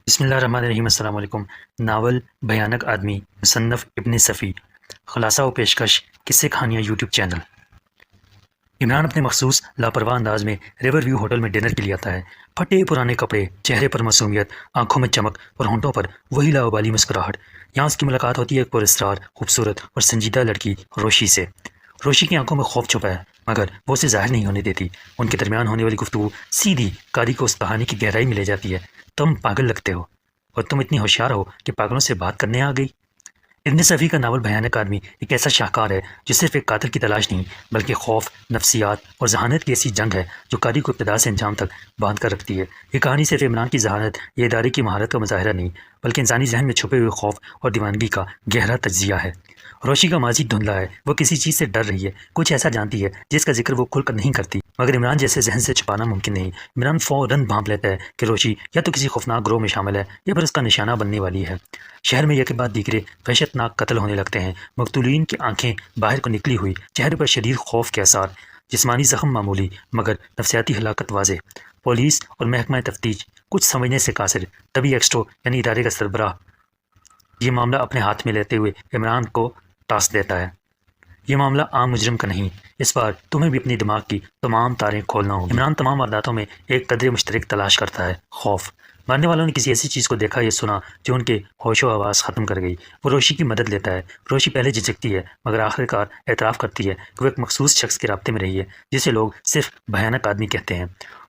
بسم اللہ الرحمن الرحیم۔ السلام علیکم۔ ناول بھیانک آدمی، مصنف ابن صفی، خلاصہ و پیشکش قصے کہانیاں یوٹیوب چینل۔ عمران اپنے مخصوص لاپرواہ انداز میں ریور ویو ہوٹل میں ڈنر کے لیے آتا ہے۔ پھٹے پرانے کپڑے، چہرے پر معصومیت، آنکھوں میں چمک اور ہونٹوں پر وہی لاابالی مسکراہٹ۔ یہاں اس کی ملاقات ہوتی ہے ایک پراسرار، خوبصورت اور سنجیدہ لڑکی روشی سے۔ روشی کی آنکھوں میں خوف چھپا ہے، مگر وہ اسے ظاہر نہیں ہونے دیتی۔ ان کے درمیان ہونے والی گفتگو سیدھی قاری کو اس کہانی کی گہرائی میں لے جاتی ہے۔ تم پاگل لگتے ہو اور تم اتنی ہوشیار ہو کہ پاگلوں سے بات کرنے آ گئی۔ ابن صفی کا ناول بھیانک آدمی ایک ایسا شاہکار ہے جو صرف ایک قاتل کی تلاش نہیں بلکہ خوف، نفسیات اور ذہانت کی ایسی جنگ ہے جو قاری کو ابتدا سے انجام تک باندھ کر رکھتی ہے۔ یہ کہانی صرف عمران کی ذہانت یا ادارے کی مہارت کا مظاہرہ نہیں بلکہ انسانی ذہن میں چھپے ہوئے خوف اور دیوانگی کا گہرا تجزیہ ہے۔ روشی کا ماضی دھندلا ہے، وہ کسی چیز سے ڈر رہی ہے، کچھ ایسا جانتی ہے جس کا ذکر وہ کھل کر نہیں کرتی، مگر عمران جیسے ذہن سے چھپانا ممکن نہیں۔ عمران فوراً بھانپ لیتا ہے کہ روشی یا تو کسی خوفناک گروہ میں شامل ہے یا پھر اس کا نشانہ بننے والی ہے۔ شہر میں یک بعد دیگرے وحشت ناک قتل ہونے لگتے ہیں۔ مقتولین کی آنکھیں باہر کو نکلی ہوئی، چہرے پر شدید خوف کے آثار، جسمانی زخم معمولی مگر نفسیاتی ہلاکت واضح۔ پولیس اور محکمہ تفتیش کچھ سمجھنے سے قاصر۔ تبھی ایکسٹرو یعنی ادارے کا سربراہ یہ معاملہ اپنے ہاتھ میں لیتے ہوئے عمران کو ٹاس دیتا ہے۔ یہ معاملہ عام مجرم کا نہیں، اس بار تمہیں بھی اپنی دماغ کی تمام تاریں کھولنا ہوگی۔ عمران تمام وارداتوں میں ایک قدر مشترک تلاش کرتا ہے، خوف۔ مارنے والوں نے کسی ایسی چیز کو دیکھا یا سنا جو ان کے ہوش و حواس ختم کر گئی۔ وہ روشی کی مدد لیتا ہے۔ روشی پہلے جھجکتی ہے مگر آخرکار اعتراف کرتی ہے کہ وہ ایک مخصوص شخص کے رابطے میں رہی ہے جسے لوگ صرف بھیانک آدمی کہتے ہیں۔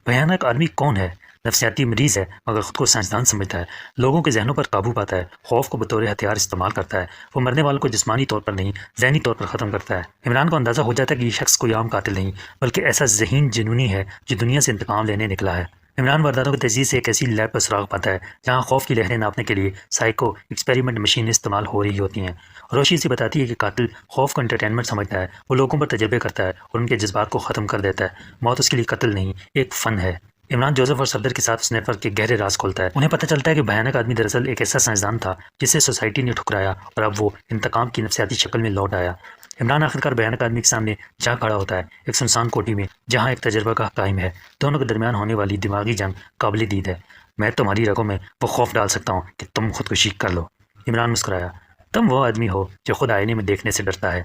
بھیانک آدمی کون ہے؟ نفسیاتی مریض ہے مگر خود کو سائنسدان سمجھتا ہے، لوگوں کے ذہنوں پر قابو پاتا ہے، خوف کو بطور ہتھیار استعمال کرتا ہے۔ وہ مرنے والوں کو جسمانی طور پر نہیں ذہنی طور پر ختم کرتا ہے۔ عمران کو اندازہ ہو جاتا ہے کہ یہ شخص کوئی عام قاتل نہیں بلکہ ایسا ذہین جنونی ہے جو دنیا سے انتقام لینے نکلا ہے۔ عمران وارداتوں کی تجزیے سے ایک ایسی لیب پر سراغ پاتا ہے جہاں خوف کی لہریں ناپنے کے لیے سائیکو ایکسپیریمنٹ مشینیں استعمال ہو رہی ہوتی ہیں۔ روشی سے بتاتی ہے کہ قاتل خوف کو انٹرٹینمنٹ سمجھتا ہے، وہ لوگوں پر تجربے کرتا ہے اور ان کے جذبات کو ختم کر دیتا ہے۔ موت اس کے لیے قتل نہیں، ایک فن ہے۔ عمران جوزف اور صفدر کے ساتھ اس نیٹ ورک کے گہرے راز کھولتا ہے۔ انہیں پتہ چلتا ہے کہ بھیانک آدمی دراصل ایک ایسا سائنسدان تھا جسے سوسائٹی نے ٹھکرایا اور اب وہ انتقام کی نفسیاتی شکل میں لوٹ آیا۔ عمران آخرکار بھیانک آدمی کے سامنے جا کھڑا ہوتا ہے، ایک سنسان کوٹھی میں جہاں ایک تجربہ گاہ قائم ہے۔ دونوں کے درمیان ہونے والی دماغی جنگ قابل دید ہے۔ میں تمہاری رگوں میں وہ خوف ڈال سکتا ہوں کہ تم خودکشی کر لو۔ عمران مسکرایا۔ تم وہ آدمی ہو جو خود آئینے میں دیکھنے سے ڈرتا ہے۔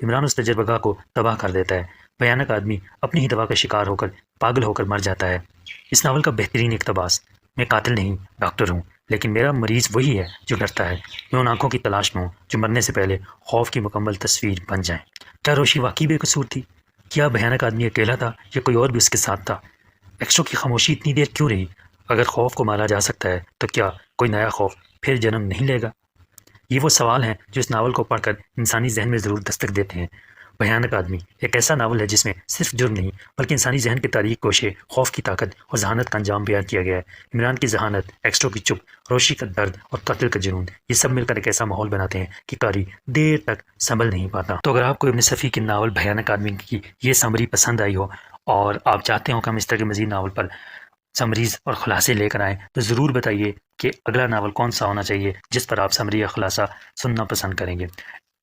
عمران اس تجربہ گاہ کو تباہ کر دیتا ہے۔ بھیانک آدمی اپنی ہی دوا کا شکار ہو کر پاگل ہو کر مر جاتا ہے۔ اس ناول کا بہترین اقتباس: میں قاتل نہیں، ڈاکٹر ہوں، لیکن میرا مریض وہی ہے جو ڈرتا ہے۔ میں ان آنکھوں کی تلاش میں ہوں جو مرنے سے پہلے خوف کی مکمل تصویر بن جائیں۔ کیا روشی واقعی بے قصور تھی؟ کیا بھیانک آدمی اکیلا تھا یا کوئی اور بھی اس کے ساتھ تھا؟ ایکسٹرو کی خاموشی اتنی دیر کیوں رہی؟ اگر خوف کو مارا جا سکتا ہے تو کیا کوئی نیا خوف پھر جنم نہیں لے گا؟ یہ وہ سوال ہیں جو اس ناول کو پڑھ کر انسانی ذہن میں ضرور دستک دیتے ہیں۔ بھیانک آدمی ایک ایسا ناول ہے جس میں صرف جرم نہیں بلکہ انسانی ذہن کے تاریک گوشے، خوف کی طاقت اور ذہانت کا انجام بیان کیا گیا ہے۔ عمران کی ذہانت، ایکسٹرو کی چپ، روشی کا درد اور قاتل کا جنون، یہ سب مل کر ایک ایسا ماحول بناتے ہیں کہ قاری دیر تک سنبھل نہیں پاتا۔ تو اگر آپ کو ابن صفی کے ناول بھیانک آدمی کی یہ سمری پسند آئی ہو اور آپ چاہتے ہو کہ ہم اس طرح کے مزید ناول پر سمریز اور خلاصے لے کر آئیں تو ضرور بتائیے کہ اگلا ناول کون سا ہونا چاہیے جس پر آپ سمری یا خلاصہ سننا پسند کریں گے۔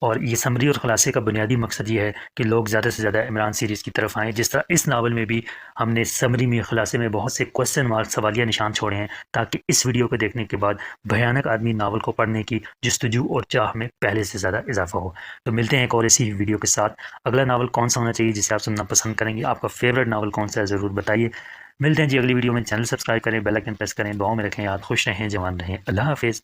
اور یہ سمری اور خلاصے کا بنیادی مقصد یہ ہے کہ لوگ زیادہ سے زیادہ عمران سیریز کی طرف آئیں، جس طرح اس ناول میں بھی ہم نے سمری میں، خلاصے میں بہت سے کوسچن مارک، سوالیہ نشان چھوڑے ہیں تاکہ اس ویڈیو کو دیکھنے کے بعد بھیانک آدمی ناول کو پڑھنے کی جستجو اور چاہ میں پہلے سے زیادہ اضافہ ہو۔ تو ملتے ہیں ایک اور ایسی ویڈیو کے ساتھ۔ اگلا ناول کون سا ہونا چاہیے جسے آپ سننا پسند کریں گے؟ آپ کا فیوریٹ ناول کون سا ہے؟ ضرور بتائیے۔ ملتے ہیں جی اگلی ویڈیو میں۔ چینل سبسکرائب کریں، بیل آئکن پریس کریں، دعاؤں میں رکھیں یاد، خوش رہیں، جوان رہیں، اللہ حافظ۔